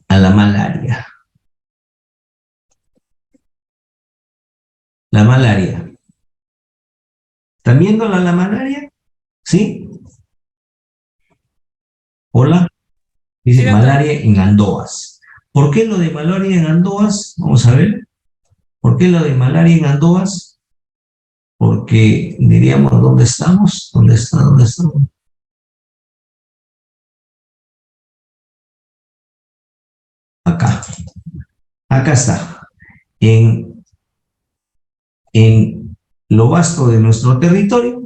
a la malaria. La malaria. ¿Están viendo la malaria? ¿Sí? Hola. Dice Sí, doctor. malaria en Andoas. ¿Por qué lo de malaria en Andoas? Vamos a ver. ¿Por qué lo de malaria en Andoas? Porque diríamos, ¿dónde estamos? ¿Dónde está? ¿Dónde estamos? Acá. Acá está. En lo vasto de nuestro territorio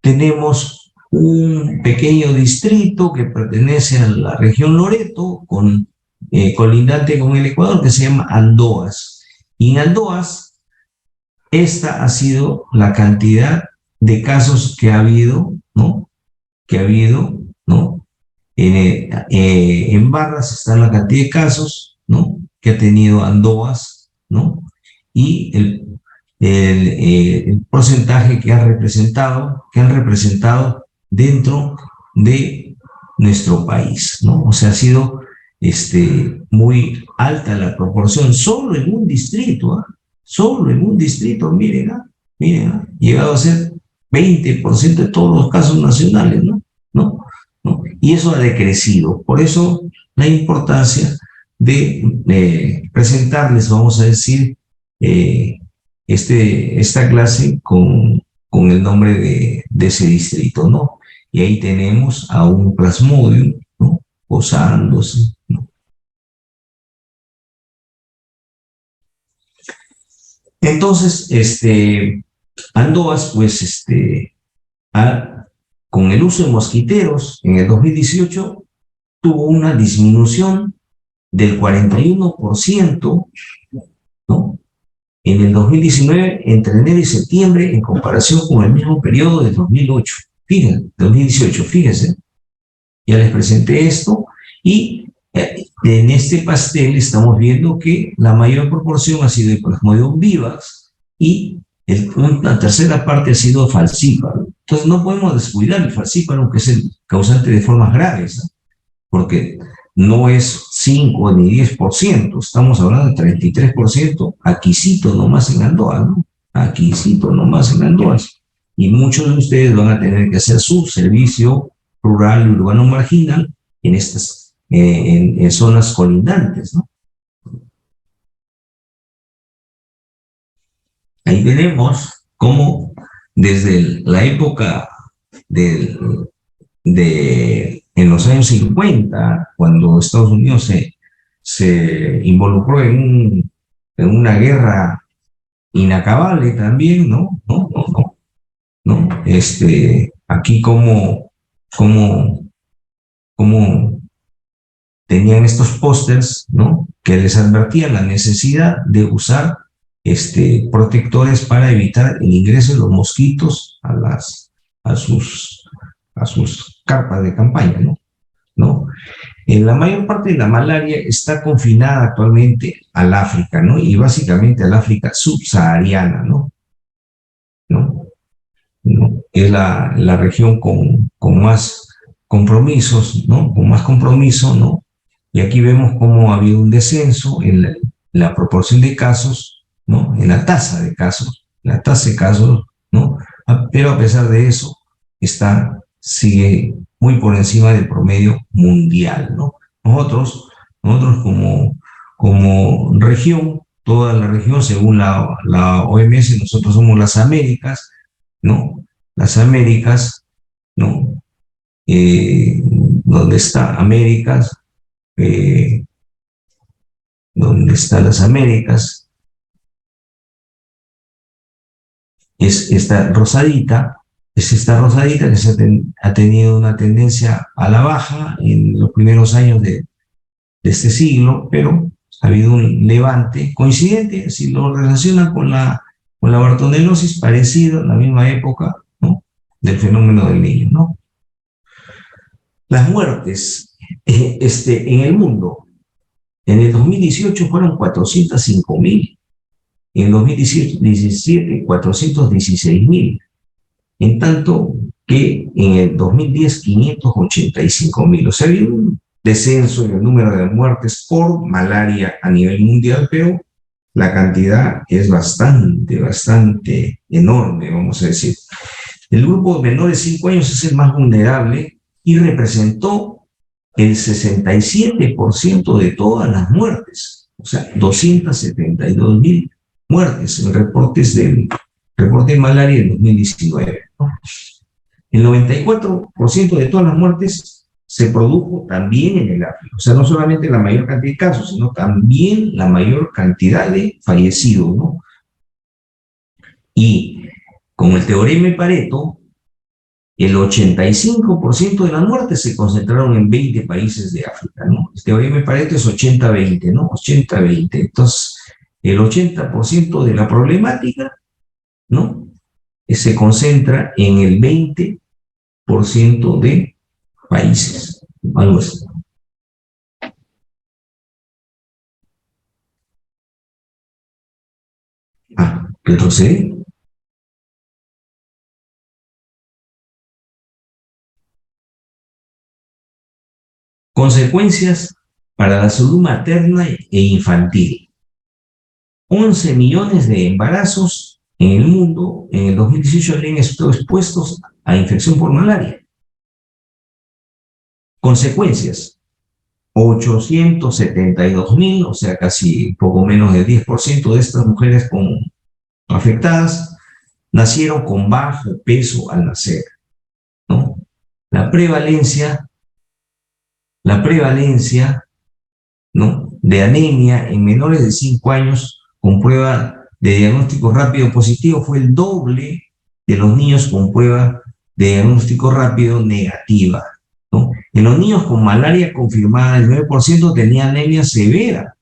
tenemos un pequeño distrito que pertenece a la región Loreto, colindante con el Ecuador, que se llama Andoas. Y en Andoas, esta ha sido la cantidad de casos que ha habido, ¿no? Que ha habido, ¿no? En barras está la cantidad de casos, ¿no? Que ha tenido Andoas, ¿no? Y el porcentaje que han representado dentro de nuestro país, ¿no? O sea, ha sido muy alta la proporción, solo en un distrito, ¿eh? Solo en un distrito, miren, llegado a ser 20% de todos los casos nacionales, ¿no? ¿No? ¿No? Y eso ha decrecido. Por eso la importancia de presentarles, vamos a decir, esta clase con el nombre de ese distrito, ¿no? Y ahí tenemos a un plasmodium, ¿no? Posándose, ¿no? Entonces, Andoas, pues, con el uso de mosquiteros en el 2018 tuvo una disminución del 41%, ¿no? En el 2019, entre enero y septiembre, en comparación con el mismo periodo de 2008. Fíjense, 2018, fíjense. Ya les presenté esto y en este pastel estamos viendo que la mayor proporción ha sido de Plasmodium vivax y una tercera parte ha sido falcíparo. Entonces no podemos descuidar el falcíparo, que es el causante de formas graves, ¿no? Porque no es 5 ni 10%, estamos hablando de 33%, aquícito nomás en Andoas, ¿no? Aquícito nomás en Andoas. Y muchos de ustedes van a tener que hacer su servicio rural y urbano marginal en estas en zonas colindantes, ¿no? Ahí tenemos cómo desde la época del, en los años 50, cuando Estados Unidos se involucró en una guerra inacabable también, ¿no? ¿No? Aquí como tenían estos pósters, ¿no? Que les advertían la necesidad de usar protectores para evitar el ingreso de los mosquitos a sus carpas de campaña, ¿no? ¿No? En la mayor parte de la malaria está confinada actualmente al África, ¿no? Y básicamente al África subsahariana, ¿no? ¿No? ¿No? Es la región con más compromisos, ¿no? Con más compromiso, ¿no? Y aquí vemos cómo ha habido un descenso en la proporción de casos, ¿no? En la tasa de casos, ¿no? Pero a pesar de eso, sigue muy por encima del promedio mundial, ¿no? Nosotros como región, toda la región, según la OMS, nosotros somos las Américas, ¿no? Las Américas, ¿no? ¿Dónde está Américas? ¿Dónde están las Américas? Es esta rosadita que ha tenido una tendencia a la baja en los primeros años de este siglo, pero ha habido un levante coincidente, si lo relaciona con la bartonelosis, parecido a la misma época, ¿no? Del fenómeno del niño, ¿no? Las muertes en el mundo, en el 2018 fueron 405.000, en el 2017 416.000, en tanto que en el 2010 585.000. O sea, había un descenso en el número de muertes por malaria a nivel mundial, pero la cantidad es bastante enorme, vamos a decir. El grupo de menores de 5 años es el más vulnerable y representó el 67% de todas las muertes, o sea, 272.000 muertes en reportes del reporte de malaria en 2019. ¿No? El 94% de todas las muertes se produjo también en el África, o sea, no solamente la mayor cantidad de casos, sino también la mayor cantidad de fallecidos, ¿no? Y con el teorema de Pareto, el 85% de las muertes se concentraron en 20 países de África, ¿no? El teorema de Pareto es 80-20, ¿no? 80-20. Entonces, el 80% de la problemática, ¿no? Se concentra en el 20% de países. Algo así. Retrocede. Consecuencias para la salud materna e infantil. 11 millones de embarazos en el mundo en el 2018 habrían estado expuestos a infección por malaria. Consecuencias. 872.000, o sea, casi poco menos del 10% de estas mujeres afectadas nacieron con bajo peso al nacer, ¿no? La prevalencia, ¿no? de anemia en menores de 5 años con prueba de diagnóstico rápido positivo fue el doble de los niños con prueba de diagnóstico rápido negativa, ¿no? En los niños con malaria confirmada, el 9% tenía anemia severa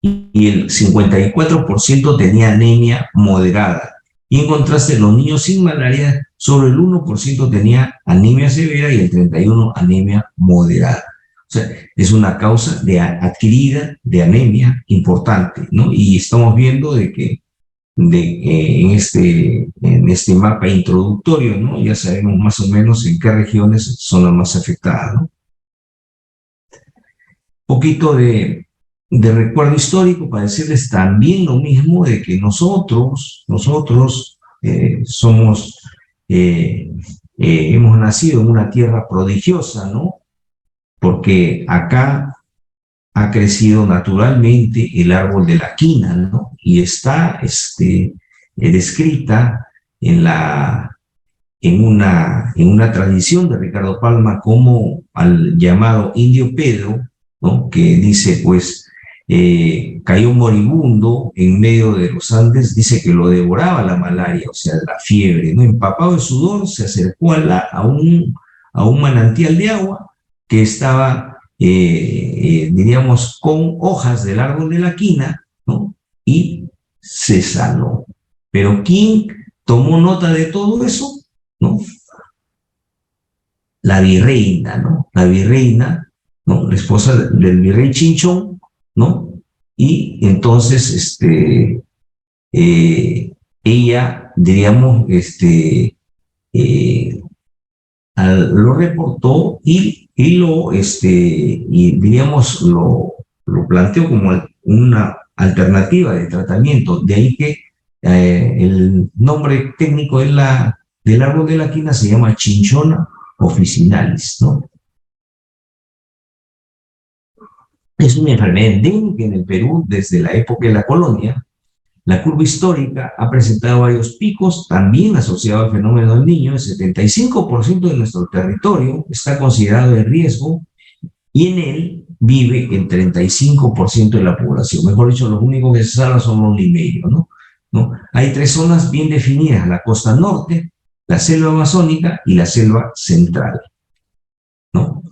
y el 54% tenía anemia moderada. Y en contraste, los niños sin malaria, solo el 1% tenía anemia severa y el 31% anemia moderada. O sea, es una causa adquirida de anemia importante, ¿no? Y estamos viendo de que en este mapa introductorio, ¿no? Ya sabemos más o menos en qué regiones son las más afectadas, ¿no? Poquito de recuerdo histórico para decirles también lo mismo de que nosotros somos, hemos nacido en una tierra prodigiosa, ¿no? Porque acá ha crecido naturalmente el árbol de la quina, ¿no? Y está descrita en una tradición de Ricardo Palma como al llamado Indio Pedro, ¿no? Que dice, pues, cayó moribundo en medio de los Andes, dice que lo devoraba la malaria, o sea, la fiebre, ¿no? Empapado de sudor, se acercó a un manantial de agua que estaba, diríamos, con hojas del árbol de la quina, ¿no? Y se sanó. Pero ¿quién tomó nota de todo eso? ¿No? La virreina, ¿no? La virreina, ¿no? La esposa del virrey Chinchón, ¿no? Y entonces, ella, diríamos, eh, lo reportó y diríamos, lo planteó como una alternativa de tratamiento. De ahí que el nombre técnico del árbol de la quina se llama Chinchona officinalis, ¿no? Es una enfermedad endémica en el Perú desde la época de la colonia. La curva histórica ha presentado varios picos, también asociado al fenómeno del niño. El 75% de nuestro territorio está considerado de riesgo y en él vive el 35% de la población. Mejor dicho, los únicos que se salvan son los limeños, ¿no? Hay 3 zonas bien definidas: la costa norte, la selva amazónica y la selva central, ¿no?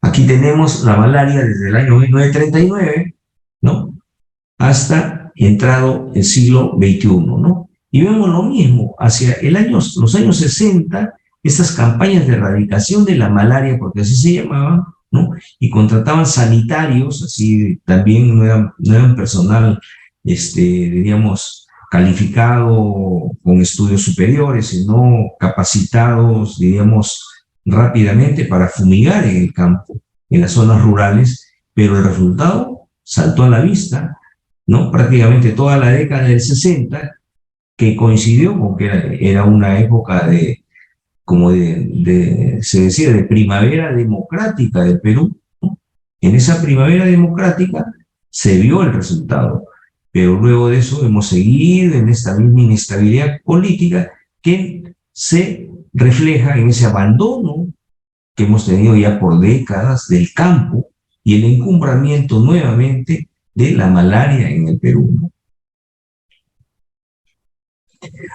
Aquí tenemos la malaria desde el año 1939, ¿no? Hasta entrado el siglo XXI, ¿no? Y vemos lo mismo, hacia los años 60, estas campañas de erradicación de la malaria, porque así se llamaban, ¿no? Y contrataban sanitarios, así también no eran personal, diríamos, calificado con estudios superiores, sino capacitados, diríamos, rápidamente para fumigar en el campo, en las zonas rurales, pero el resultado saltó a la vista, ¿no? Prácticamente toda la década del 60, que coincidió con que era una época se decía, de primavera democrática del Perú, ¿no? En esa primavera democrática se vio el resultado, pero luego de eso hemos seguido en esta misma inestabilidad política que se refleja en ese abandono que hemos tenido ya por décadas del campo y el encumbramiento nuevamente de la malaria en el Perú, ¿no?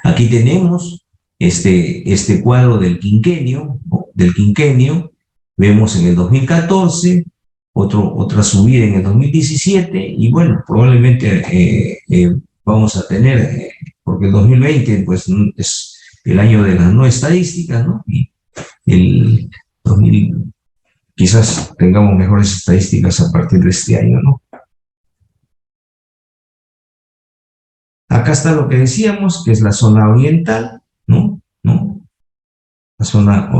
Aquí tenemos este cuadro del quinquenio, ¿no? Del quinquenio. Vemos en el 2014, otra subida en el 2017, y bueno, probablemente vamos a tener, porque el 2020 pues, es el año de las no estadísticas, ¿no? Y el 2000, quizás tengamos mejores estadísticas a partir de este año, ¿no? Acá está lo que decíamos, que es la zona oriental, ¿no? ¿No? La zona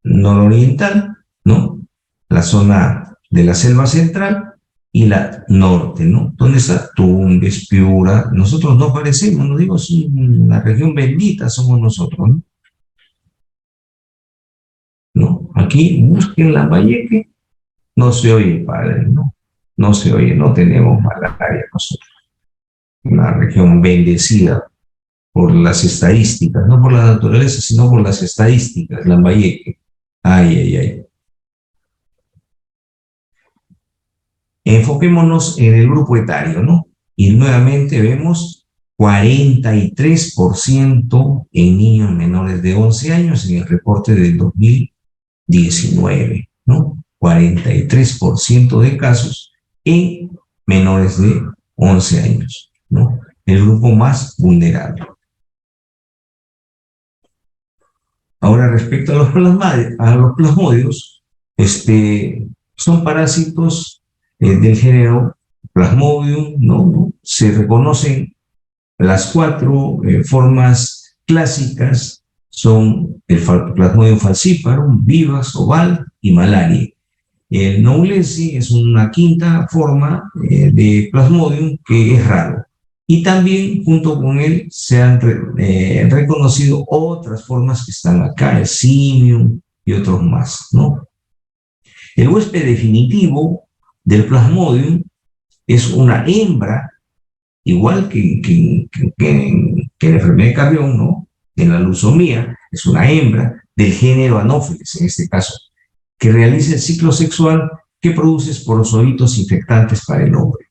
nororiental, ¿no? La zona de la selva central y la norte, ¿no? ¿Dónde está? Tumbes, Piura. Nosotros no parecemos, no digo, es una región bendita, somos nosotros, ¿no? ¿No? Aquí busquen Lambayeque, no se oye, padre, ¿no? No se oye, no tenemos malaria nosotros. Una región bendecida por las estadísticas, no por la naturaleza, sino por las estadísticas, Lambayeque. Ay, ay, ay. Enfoquémonos en el grupo etario, ¿no? Y nuevamente vemos 43% en niños menores de 11 años en el reporte del 2019, ¿no? 43% de casos en menores de 11 años, ¿no? El grupo más vulnerable. Ahora, respecto a los plasmodios, son parásitos del género Plasmodium, ¿no? ¿No? Se reconocen las cuatro formas clásicas, son el Plasmodium falciparum, vivas, oval y malaria. El Knowlesi es una quinta forma de Plasmodium que es raro. Y también junto con él se han reconocido otras formas que están acá, el Simium y otros más, ¿no? El huésped definitivo del Plasmodium es una hembra, igual que la enfermedad de Carrión, ¿no? En la leucemia, es una hembra del género Anopheles, en este caso, que realiza el ciclo sexual que produce esporozooides infectantes para el hombre.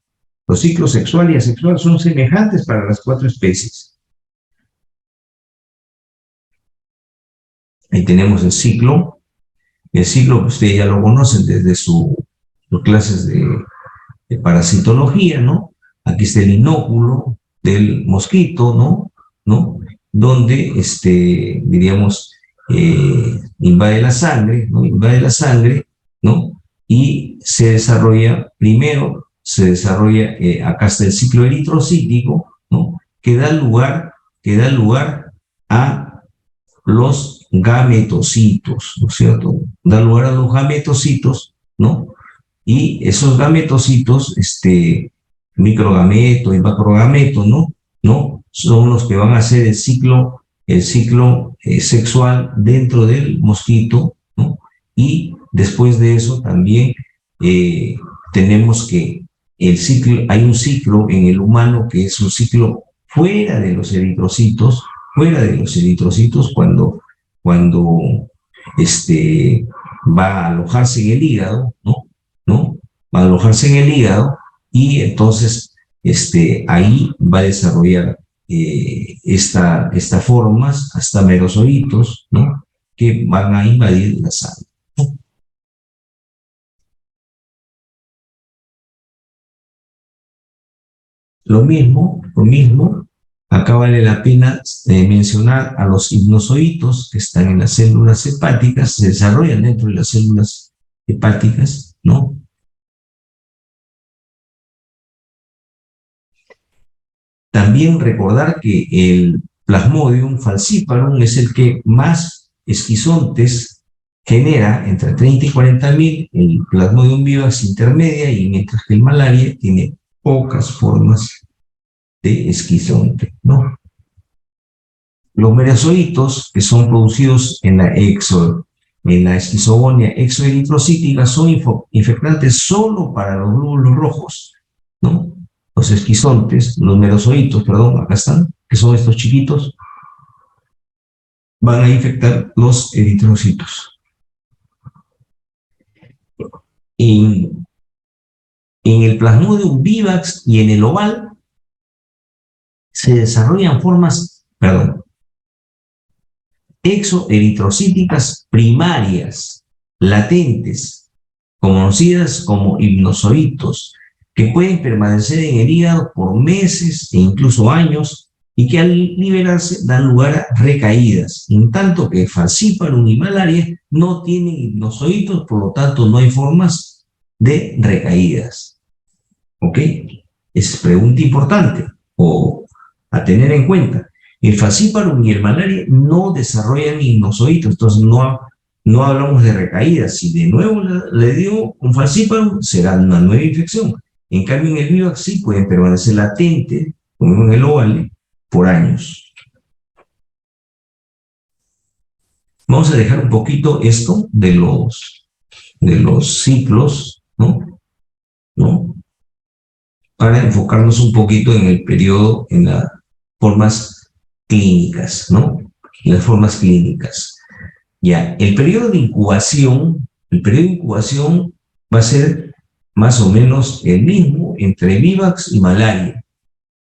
Los ciclos sexual y asexual son semejantes para las cuatro especies. Ahí tenemos el ciclo que ustedes ya lo conocen desde sus clases de parasitología, ¿no? Aquí está el inóculo del mosquito, ¿no? ¿No? Donde, diríamos, invade la sangre, ¿no? Invade la sangre, ¿no? Y se desarrolla, primero, acá está el ciclo eritrocítico, ¿no? Que da lugar a los gametocitos, ¿no es cierto? Da lugar a los gametocitos, ¿no? Y esos gametocitos, microgameto y macrogameto, ¿no? ¿No? Son los que van a hacer el ciclo sexual dentro del mosquito, ¿no? Y después de eso también eh, tenemos que hay un ciclo en el humano que es un ciclo fuera de los eritrocitos cuando va a alojarse en el hígado, ¿no? ¿No? Va a alojarse en el hígado y entonces ahí va a desarrollar estas formas, hasta merozoitos, ¿no? Que van a invadir la sangre. Lo mismo, acá vale la pena mencionar a los hipnozoitos que están en las células hepáticas, se desarrollan dentro de las células hepáticas, ¿no? También recordar que el Plasmodium falciparum es el que más esquizontes genera entre 30 y 40.000 el Plasmodium vivax intermedia, y mientras que el malaria tiene pocas formas de esquizonte, ¿no? Los merozoitos que son producidos en la esquizogonia exoeritrocítica son infectantes solo para los glóbulos rojos, ¿no? Los esquizontes, los merozoitos, perdón, acá están, que son estos chiquitos, van a infectar los eritrocitos. En el Plasmodium vivax y en el oval se desarrollan formas, perdón, exoeritrocíticas primarias, latentes, conocidas como hipnozoitos, que pueden permanecer en el hígado por meses e incluso años, y que al liberarse dan lugar a recaídas, en tanto que Falciparum y malaria no tienen hipnozoitos, por lo tanto no hay formas de recaídas. ¿Ok? Es pregunta importante o a tener en cuenta. El Falciparum y el malaria no desarrollan hipnozoitos, entonces no hablamos de recaídas. Si de nuevo le dio un Falciparum, será una nueva infección. En cambio, en el vivax sí pueden permanecer latente, como en el ovale, por años. Vamos a dejar un poquito esto de los ciclos, ¿no? Para enfocarnos un poquito en el periodo, en las formas clínicas, ¿no? En las formas clínicas. Ya, el periodo de incubación va a ser más o menos el mismo entre vivax y malaria.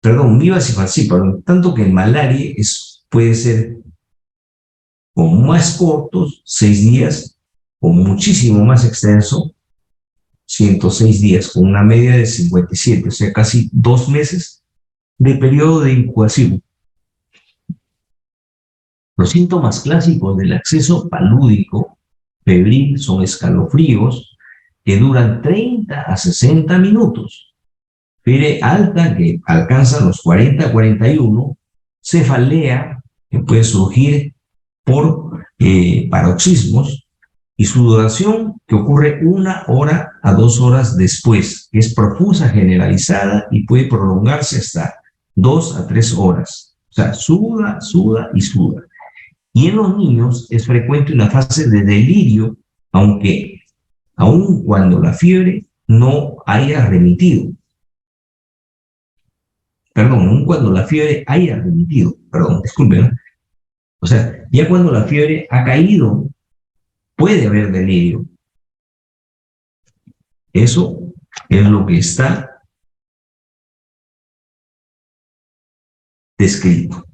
Perdón, vivax y falciparum, tanto que el malaria puede ser con más cortos, 6 días, o muchísimo más extenso, 106 días, con una media de 57, o sea, casi 2 meses de periodo de incubación. Los síntomas clásicos del acceso palúdico febril son escalofríos que duran 30 a 60 minutos, fiebre alta que alcanza los 40 a 41, cefalea que puede surgir por paroxismos, y sudoración que ocurre 1 hora a 2 horas después, que es profusa generalizada y puede prolongarse hasta 2 a 3 horas. O sea, suda, suda y suda. Y en los niños es frecuente una fase de delirio, aun cuando la fiebre no haya remitido. Perdón, aun cuando la fiebre haya remitido. Perdón, disculpen. O sea, ya cuando la fiebre ha caído, puede haber delirio. Eso es lo que está descrito.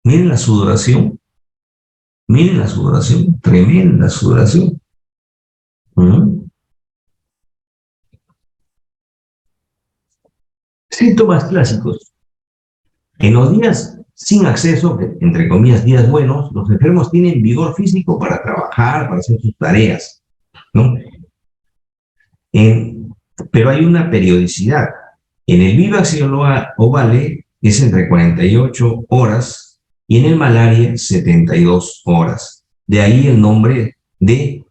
Miren la sudoración, tremenda sudoración. Síntomas clásicos. En los días sin acceso, entre comillas, días buenos, los enfermos tienen vigor físico para trabajar, para hacer sus tareas, ¿no? Pero hay una periodicidad. En el vivax y el ovale es entre 48 horas y en el malaria 72 horas. De ahí el nombre de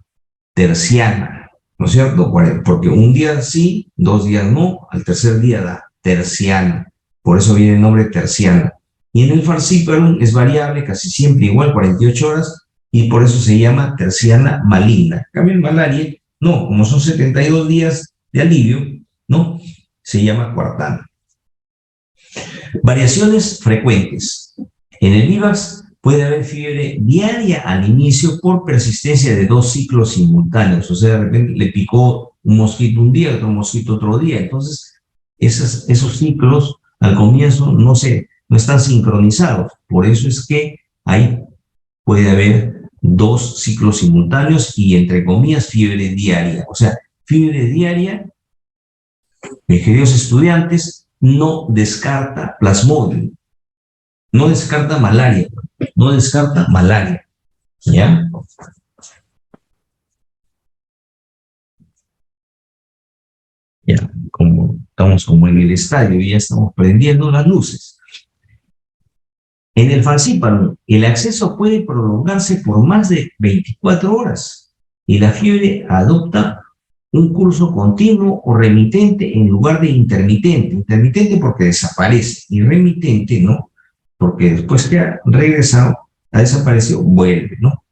terciana, ¿no es cierto? Porque un día sí, 2 días no, al tercer día da terciana. Por eso viene el nombre terciana. Y en el falciparum es variable, casi siempre igual, 48 horas, y por eso se llama terciana maligna. En cambio, en malaria, no, como son 72 días de alivio, ¿no? Se llama cuartana. Variaciones frecuentes. En el vivax puede haber fiebre diaria al inicio por persistencia de 2 ciclos simultáneos. O sea, de repente le picó un mosquito un día, otro mosquito otro día. Entonces, esos ciclos al comienzo no están sincronizados. Por eso es que ahí puede haber 2 ciclos simultáneos y, entre comillas, fiebre diaria. O sea, fiebre diaria, mis queridos estudiantes, no descarta plasmodium, no descarta malaria, ¿ya? Ya, estamos como en el estadio y ya estamos prendiendo las luces. En el falciparum, el acceso puede prolongarse por más de 24 horas y la fiebre adopta un curso continuo o remitente en lugar de intermitente. Intermitente porque desaparece y remitente, ¿no? Porque después que ha regresado, ha desaparecido, vuelve, ¿no?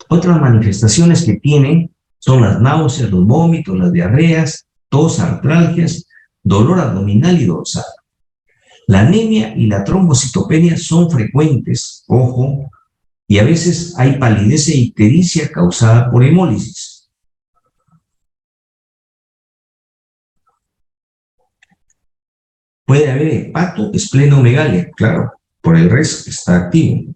Otras manifestaciones que tienen son las náuseas, los vómitos, las diarreas, tos, artralgias, dolor abdominal y dorsal. La anemia y la trombocitopenia son frecuentes, ojo, y a veces hay palidez e ictericia causada por hemólisis. Puede haber hepatoesplenomegalia, claro, por el RES está activo.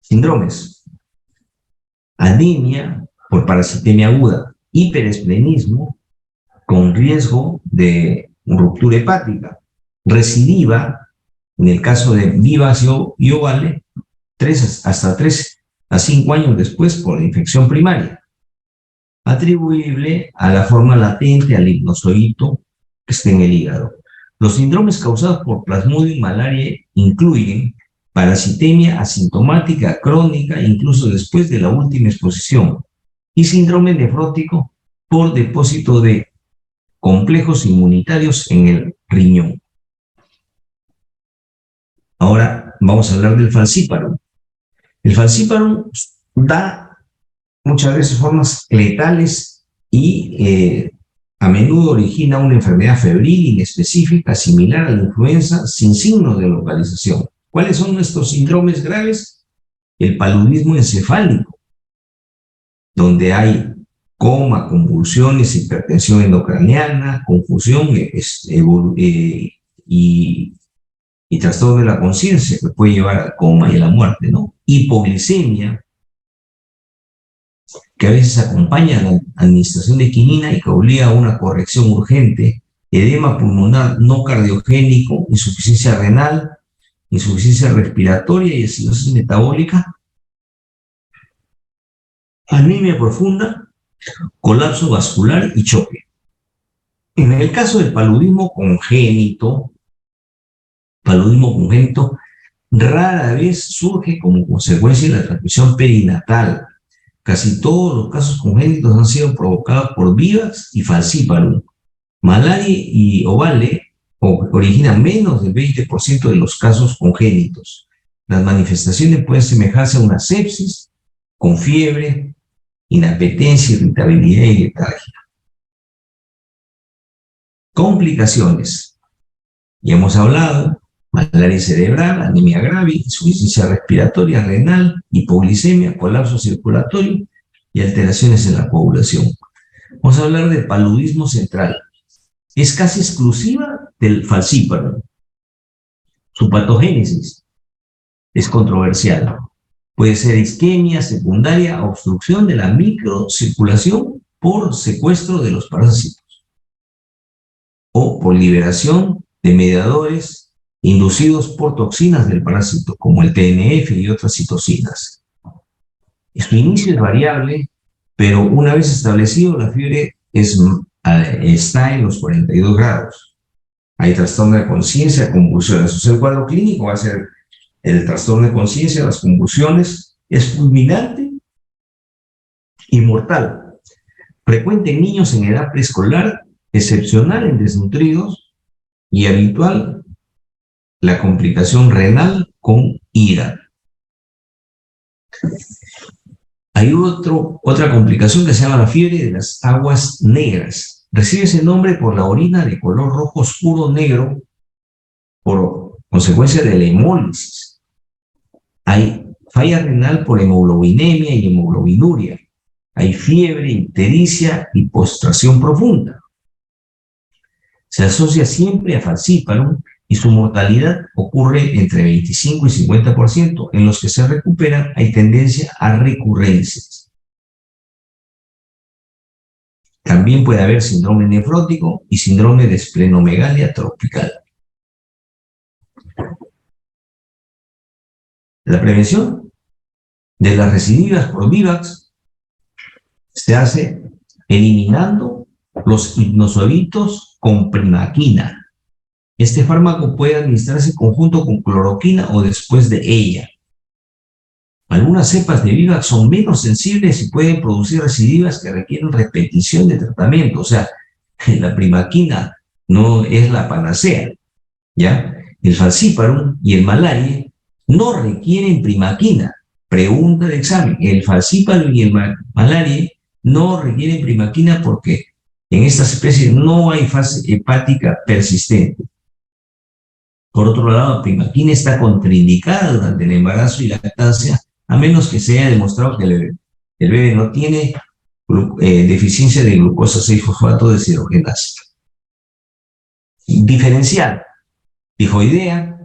Síndromes: anemia por parasitemia aguda, hiperesplenismo con riesgo de ruptura hepática, recidiva, en el caso de Vivas y Ovale, hasta 3 a 5 años después por infección primaria, atribuible a la forma latente al hipnozoito que está en el hígado. Los síndromes causados por plasmodium y malaria incluyen parasitemia asintomática crónica incluso después de la última exposición y síndrome nefrótico por depósito de complejos inmunitarios en el riñón. Ahora vamos a hablar del falciparum. El falciparum da muchas veces formas letales y a menudo origina una enfermedad febril inespecífica similar a la influenza sin signos de localización. ¿Cuáles son nuestros síndromes graves? El paludismo encefálico, donde hay coma, convulsiones, hipertensión endocraniana, confusión y trastorno de la conciencia que puede llevar al coma y a la muerte, ¿no? Hipoglicemia, que a veces acompaña a la administración de quinina y que obliga a una corrección urgente, edema pulmonar no cardiogénico, insuficiencia renal, insuficiencia respiratoria y acidosis metabólica, anemia profunda, colapso vascular y choque. En el caso del paludismo congénito, rara vez surge como consecuencia de la transmisión perinatal. Casi todos los casos congénitos han sido provocados por Vivax y falciparum. Malaria y Ovale originan menos del 20% de los casos congénitos. Las manifestaciones pueden asemejarse a una sepsis, con fiebre, inapetencia, irritabilidad y letargia. Complicaciones. Ya hemos hablado: malaria cerebral, anemia grave, insuficiencia respiratoria, renal, hipoglicemia, colapso circulatorio y alteraciones en la coagulación. Vamos a hablar de paludismo central. Es casi exclusiva del falciparum. Su patogénesis es controversial. Puede ser isquemia secundaria, obstrucción de la microcirculación por secuestro de los parásitos o por liberación de mediadores inducidos por toxinas del parásito, como el TNF y otras citocinas. Su inicio es variable, pero una vez establecido, la fiebre está en los 42 grados. Hay trastorno de conciencia, convulsiones. O sea, el cuadro clínico va a ser el trastorno de conciencia, las convulsiones, es fulminante y mortal. Frecuente en niños en edad preescolar, excepcional en desnutridos y habitual la complicación renal con ira. Hay otra complicación que se llama la fiebre de las aguas negras. Recibe ese nombre por la orina de color rojo oscuro negro por consecuencia de la hemólisis. Hay falla renal por hemoglobinemia y hemoglobinuria. Hay fiebre, ictericia y postración profunda. Se asocia siempre a falciparum y su mortalidad ocurre entre 25 y 50%. En los que se recuperan hay tendencia a recurrencias. También puede haber síndrome nefrótico y síndrome de esplenomegalia tropical. La prevención de las recidivas por Vivax se hace eliminando los hipnozoitos con primaquina Este fármaco puede administrarse conjunto con cloroquina o después de ella. Algunas cepas de Vivax son menos sensibles y pueden producir recidivas que requieren repetición de tratamiento. O sea, la primaquina no es la panacea, ¿ya? El falciparum y el malaria no requieren primaquina. Pregunta de examen. El falciparum y el malaria no requieren primaquina porque en estas especies no hay fase hepática persistente. Por otro lado, la primaquina está contraindicada durante el embarazo y lactancia, a menos que se haya demostrado que el bebé no tiene deficiencia de glucosa 6-fosfato deshidrogenasa. Diferencial: tifoidea,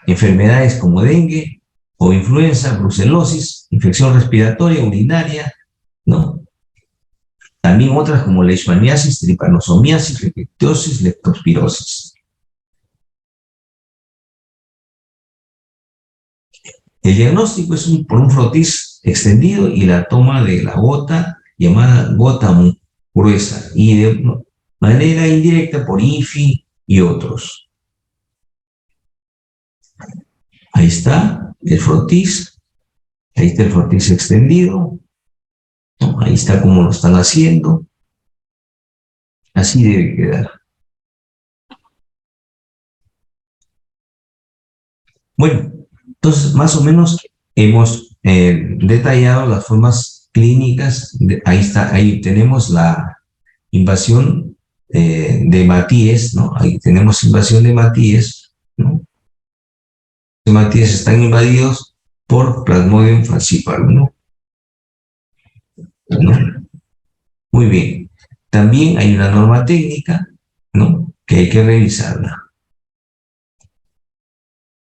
enfermedades como dengue o influenza, brucelosis, infección respiratoria, urinaria, ¿no? También otras como leishmaniasis, tripanosomiasis, rickettsiosis, leptospirosis. El diagnóstico es por un frotis extendido y la toma de la gota llamada gota gruesa y de manera indirecta por IFI y otros. Ahí está el frotis, ahí está el frotis extendido, ¿no? Ahí está cómo lo están haciendo. Así debe quedar. Bueno, entonces más o menos hemos detallado las formas clínicas. Ahí está, ahí tenemos la invasión de Matíes, ¿no? Ahí tenemos invasión de Matíes, ¿no? Los Matíes están invadidos por Plasmodium falciparum, ¿no? ¿No? Muy bien. También hay una norma técnica, ¿no? Que hay que revisarla.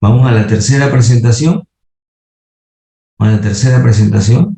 Vamos a la tercera presentación. A la tercera presentación.